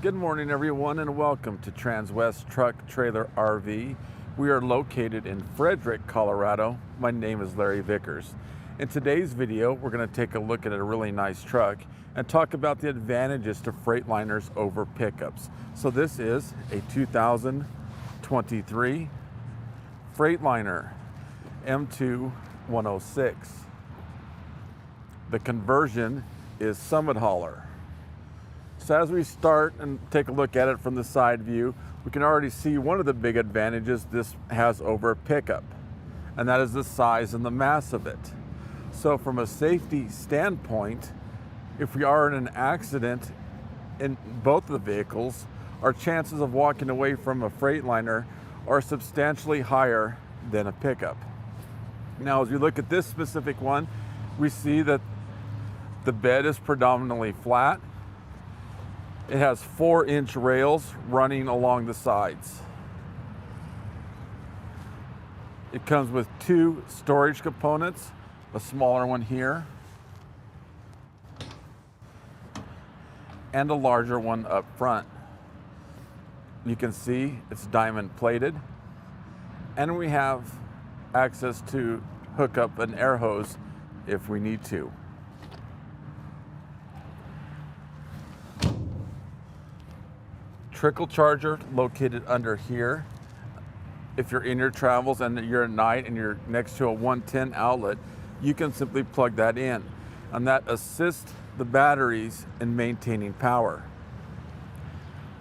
Good morning, everyone, and welcome to Transwest Truck Trailer RV. We are located in Frederick, Colorado. My name is Larry Vickers. In today's video, we're going to take a look at a really nice truck and talk about the advantages to Freightliners over pickups. So this is a 2023 Freightliner M2106. The conversion is Summit Hauler. So as we start and take a look at it from the side view, we can already see one of the big advantages this has over a pickup, and that is the size and the mass of it. So from a safety standpoint, if we are in an accident in both of the vehicles, our chances of walking away from a Freightliner are substantially higher than a pickup. Now, as we look at this specific one, we see that the bed is predominantly flat. It has 4-inch rails running along the sides. It comes with 2 storage components, a smaller one here, and a larger one up front. You can see it's diamond plated, and we have access to hook up an air hose if we need to. Trickle charger located under here. If you're in your travels and you're at night and you're next to a 110 outlet, you can simply plug that in, and that assists the batteries in maintaining power.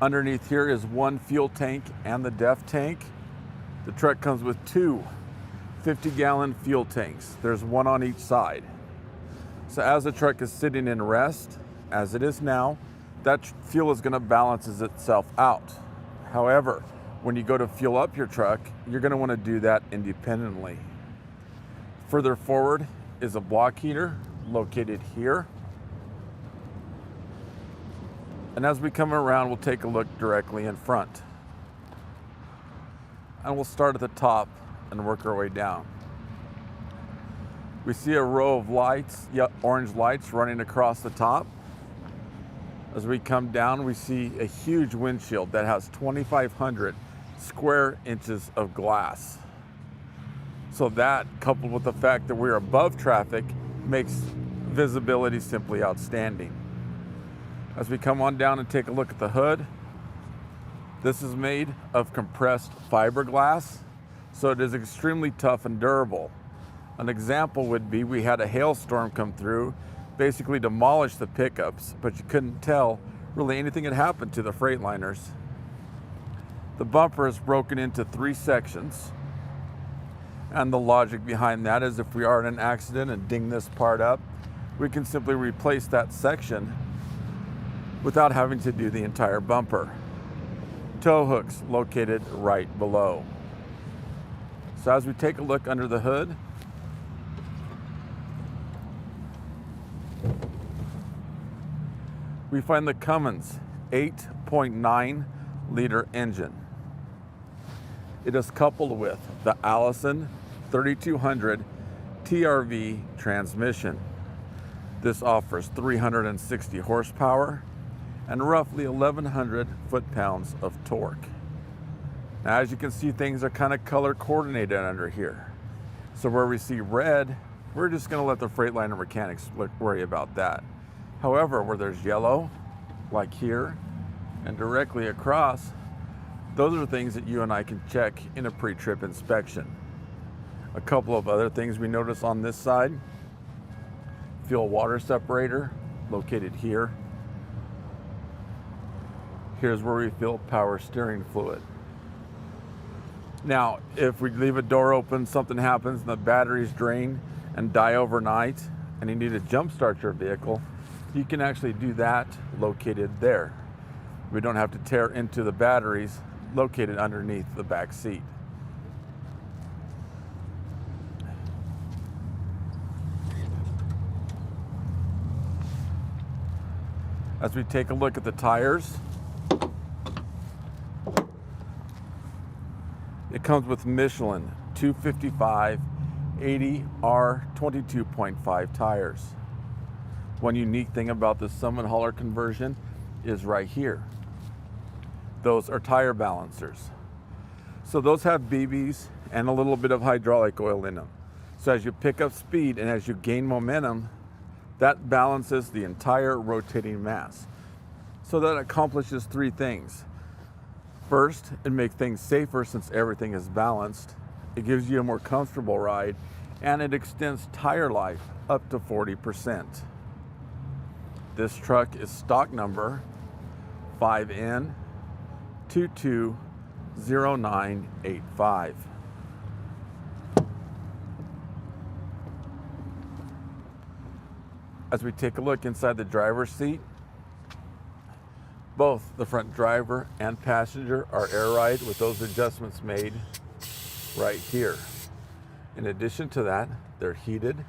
Underneath here is 1 fuel tank and the DEF tank. The truck comes with 2 50-gallon fuel tanks. There's 1 on each side. So as the truck is sitting in rest, as it is now, that fuel is going to balance itself out. However, when you go to fuel up your truck, you're going to want to do that independently. Further forward is a block heater located here. And as we come around, we'll take a look directly in front. And we'll start at the top and work our way down. We see a row of lights, orange lights running across the top. As we come down, we see a huge windshield that has 2,500 square inches of glass. So that, coupled with the fact that we're above traffic, makes visibility simply outstanding. As we come on down and take a look at the hood, this is made of compressed fiberglass, so it is extremely tough and durable. An example would be we had a hailstorm come through, basically demolished the pickups, but you couldn't tell really anything had happened to the Freightliners. The bumper is broken into 3 sections, and the logic behind that is if we are in an accident and ding this part up, we can simply replace that section without having to do the entire bumper. Tow hooks located right below. So as we take a look under the hood, we find the Cummins 8.9 liter engine. It is coupled with the Allison 3200 TRV transmission. This offers 360 horsepower and roughly 1,100 foot-pounds of torque. Now, as you can see, things are kind of color coordinated under here. So where we see red, we're just going to let the Freightliner mechanics worry about that. However, where there's yellow, like here, and directly across, those are things that you and I can check in a pre-trip inspection. A couple of other things we notice on this side: fuel water separator located here. Here's where we fill power steering fluid. Now, if we leave a door open, something happens and the batteries drain and die overnight, and you need to jump start your vehicle, you can actually do that located there. We don't have to tear into the batteries located underneath the back seat. As we take a look at the tires, it comes with Michelin 255 80R 22.5 tires. One unique thing about the Summit Hauler conversion is right here. Those are tire balancers. So those have BBs and a little bit of hydraulic oil in them. So as you pick up speed and as you gain momentum, that balances the entire rotating mass. So that accomplishes three things. First, it makes things safer since everything is balanced. It gives you a more comfortable ride, and it extends tire life up to 40%. This truck is stock number 5N220985. As we take a look inside the driver's seat, both the front driver and passenger are air ride with those adjustments made right here. In addition to that, they're heated.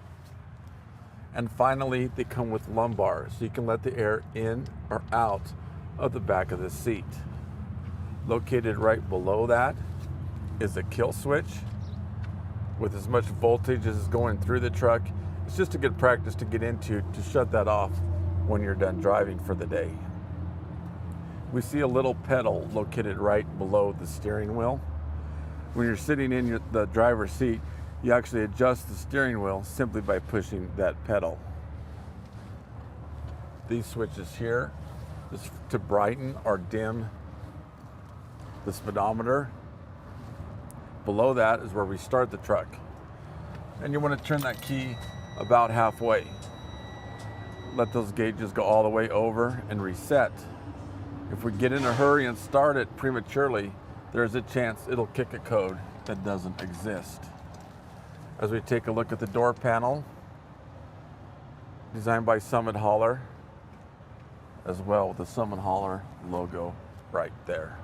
And finally, they come with lumbar, so you can let the air in or out of the back of the seat. Located right below that is a kill switch with as much voltage as is going through the truck. It's just a good practice to get into to shut that off when you're done driving for the day. We see a little pedal located right below the steering wheel. When you're sitting in the driver's seat, you actually adjust the steering wheel simply by pushing that pedal. These switches here is to brighten or dim the speedometer. Below that is where we start the truck. And you want to turn that key about halfway. Let those gauges go all the way over and reset. If we get in a hurry and start it prematurely, there's a chance it'll kick a code that doesn't exist. As we take a look at the door panel, designed by Summit Hauler, as well with the Summit Hauler logo right there.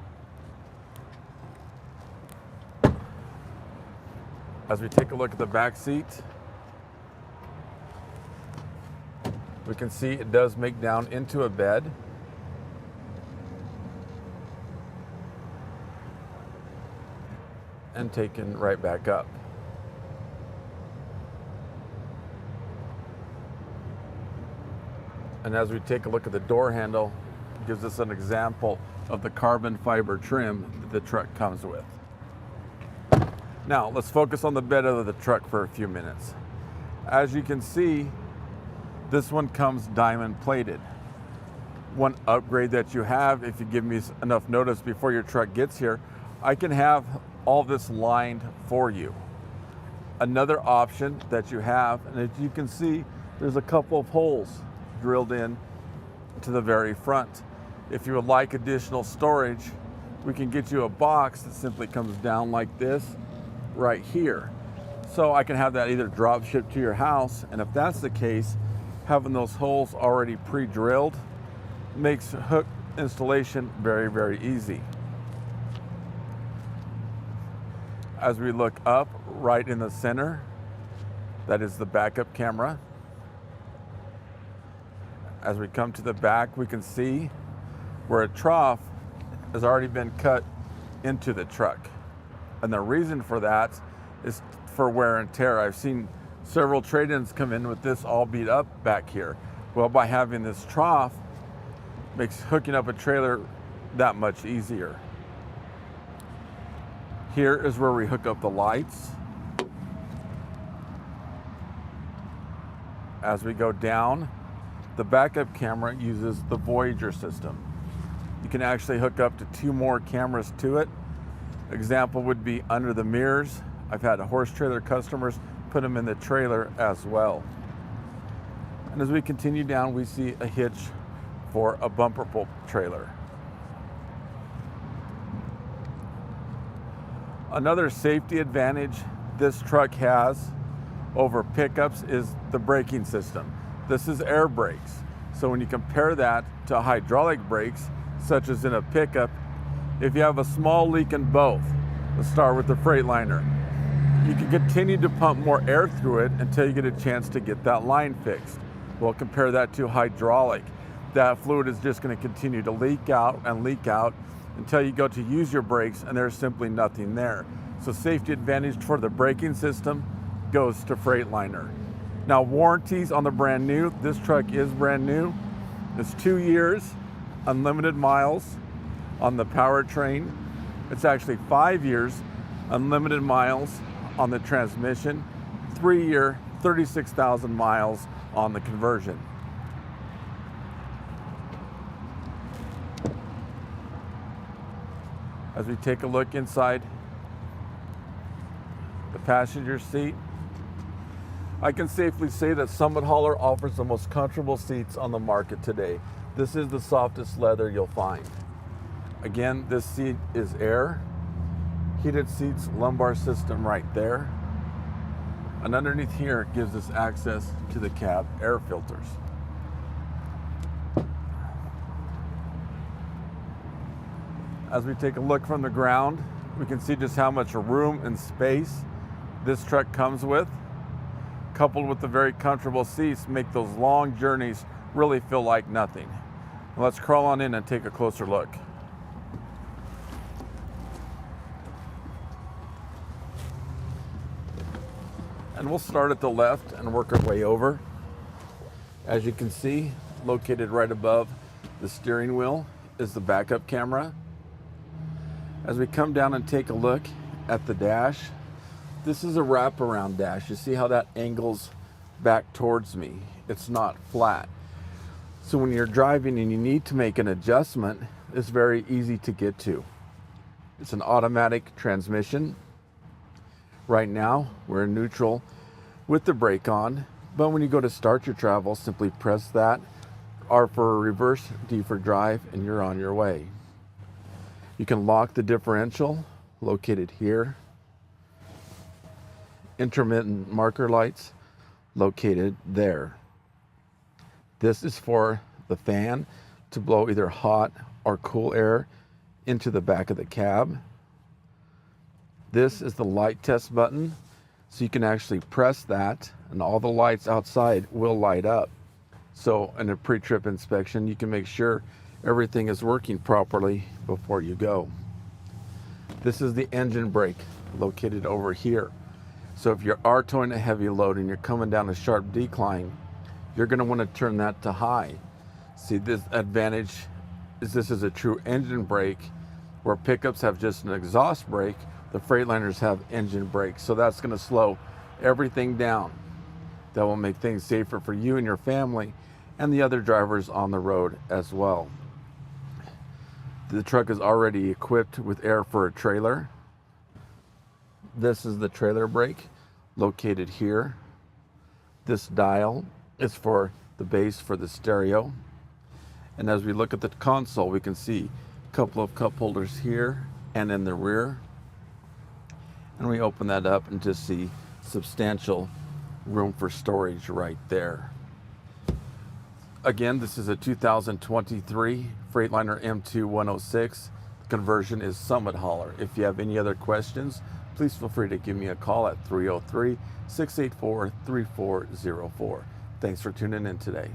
As we take a look at the back seat, we can see it does make down into a bed. And taken right back up. And as we take a look at the door handle, it gives us an example of the carbon fiber trim that the truck comes with. Now, let's focus on the bed of the truck for a few minutes. As you can see, this one comes diamond plated. One upgrade that you have, if you give me enough notice before your truck gets here, I can have all this lined for you. Another option that you have, and as you can see, there's a couple of holes drilled in to the very front. If you would like additional storage, we can get you a box that simply comes down like this right here. So I can have that either drop shipped to your house, and if that's the case, having those holes already pre-drilled makes hook installation very, very easy. As we look up, right in the center, that is the backup camera. As we come to the back, we can see where a trough has already been cut into the truck. And the reason for that is for wear and tear. I've seen several trade-ins come in with this all beat up back here. Well, by having this trough, makes hooking up a trailer that much easier. Here is where we hook up the lights. As we go down, the backup camera uses the Voyager system. You can actually hook up to 2 more cameras to it. Example would be under the mirrors. I've had horse trailer customers put them in the trailer as well. And as we continue down, we see a hitch for a bumper pull trailer. Another safety advantage this truck has over pickups is the braking system. This is air brakes. So when you compare that to hydraulic brakes, such as in a pickup, if you have a small leak in both, let's start with the Freightliner, you can continue to pump more air through it until you get a chance to get that line fixed. Well, compare that to hydraulic. That fluid is just going to continue to leak out until you go to use your brakes and there's simply nothing there. So safety advantage for the braking system goes to Freightliner. Now, warranties on the brand new. This truck is brand new. It's 2 years, unlimited miles, on the powertrain. It's actually 5 years, unlimited miles on the transmission, 3-year, 36,000 miles on the conversion. As we take a look inside the passenger seat, I can safely say that Summit Hauler offers the most comfortable seats on the market today. This is the softest leather you'll find. Again, this seat is air, heated seats, lumbar system right there. And underneath here gives us access to the cab air filters. As we take a look from the ground, we can see just how much room and space this truck comes with, coupled with the very comfortable seats, make those long journeys really feel like nothing. Let's crawl on in and take a closer look. And we'll start at the left and work our way over. As you can see, located right above the steering wheel is the backup camera. As we come down and take a look at the dash, this is a wraparound dash. You see how that angles back towards me? It's not flat. So when you're driving and you need to make an adjustment, it's very easy to get to. It's an automatic transmission. Right now, we're in neutral with the brake on, but when you go to start your travel, simply press that, R for reverse, D for drive, and you're on your way. You can lock the differential, located here. Intermittent marker lights, located there. This is for the fan to blow either hot or cool air into the back of the cab. This is the light test button, so you can actually press that and all the lights outside will light up. So in a pre-trip inspection, you can make sure everything is working properly before you go. This is the engine brake, located over here. So if you are towing a heavy load and you're coming down a sharp decline, you're going to want to turn that to high. See, this advantage is this is a true engine brake, where pickups have just an exhaust brake. The Freightliners have engine brakes, so that's going to slow everything down. That will make things safer for you and your family and the other drivers on the road as well. The truck is already equipped with air for a trailer. This is the trailer brake, located here. This dial is for the base for the stereo. And as we look at the console, we can see a couple of cup holders here and in the rear. And we open that up and just see substantial room for storage right there. Again, this is a 2023 Freightliner M2106. The conversion is Summit Hauler. If you have any other questions, please feel free to give me a call at 303-684-3404. Thanks for tuning in today.